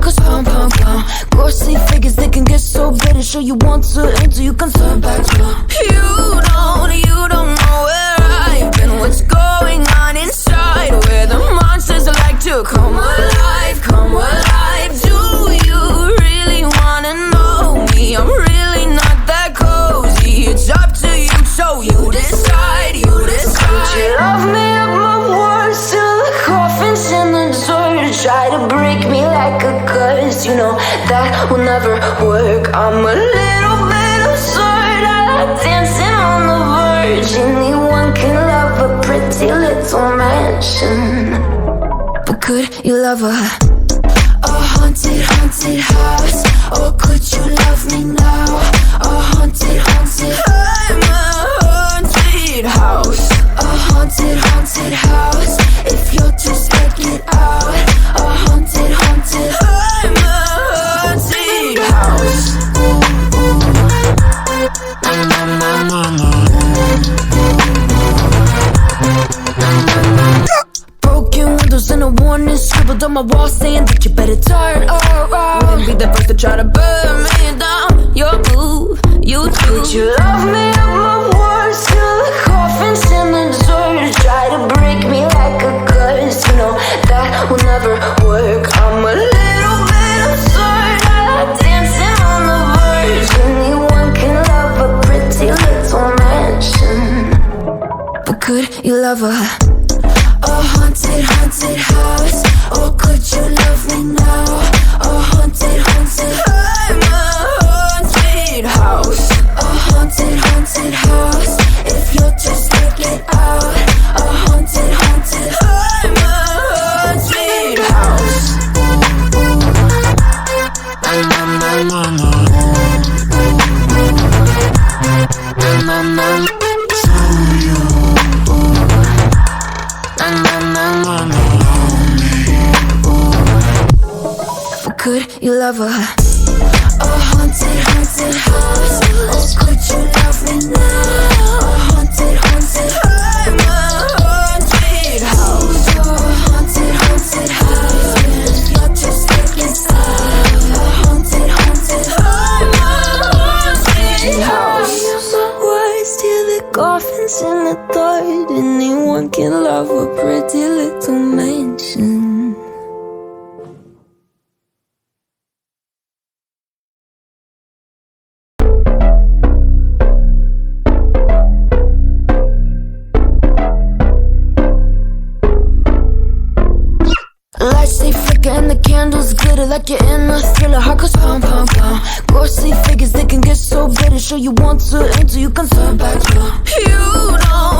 cause pound, pound, pound. Ghostly figures, they can get so bitter. Sure you want to until you can turn back to. You don't know where I've been. What's going on inside, where the monsters like to come alive, come alive. Do you really wanna know me? I'm really not that cozy. It's up to you, so you decide, you decide. Could you love me up my words till the coffin's in the dirt? Try to break me like a curse, you know that will never work. I'm a little bit absurd, I like dancing on the verge. Anyone can love a pretty little mansion, but could you love a haunted, haunted house? Or could you love me now? A haunted, haunted, I'm a haunted house. A haunted, haunted house. If you're too scared, get out. A haunted, haunted, I'm a haunted house. Broken windows and a warning scribbled on my wall saying that you better turn around. Wouldn't be the first to try to burn me down. Your move, you do. Could you love me up my words till the coffin's in the dirt? Try to break me like a curse, you know that will never work. I'm a little bit absurd, I like dancing on the verge. Anyone can love a pretty little mansion, but could you love a haunted, haunted house? Or could you love me now? A haunted, haunted, I'm a haunted house. A haunted, haunted house. If you're too scared, get out. A haunted, haunted, I'm a haunted house. Could you love a haunted, haunted house? Or could you love me now? A haunted, haunted, I'm a haunted house. A haunted, haunted house. If you're too scared, get out. A haunted, haunted, I'm a haunted house. Words till the coffin's in the dirt. Anyone can love a pretty little mansion. Lights they flicker and the candles glitter like you're in a thriller. Heart goes pound, pound, pound. Ghostly figures, they can get so bitter. Sure you want to until you can turn back to. You don't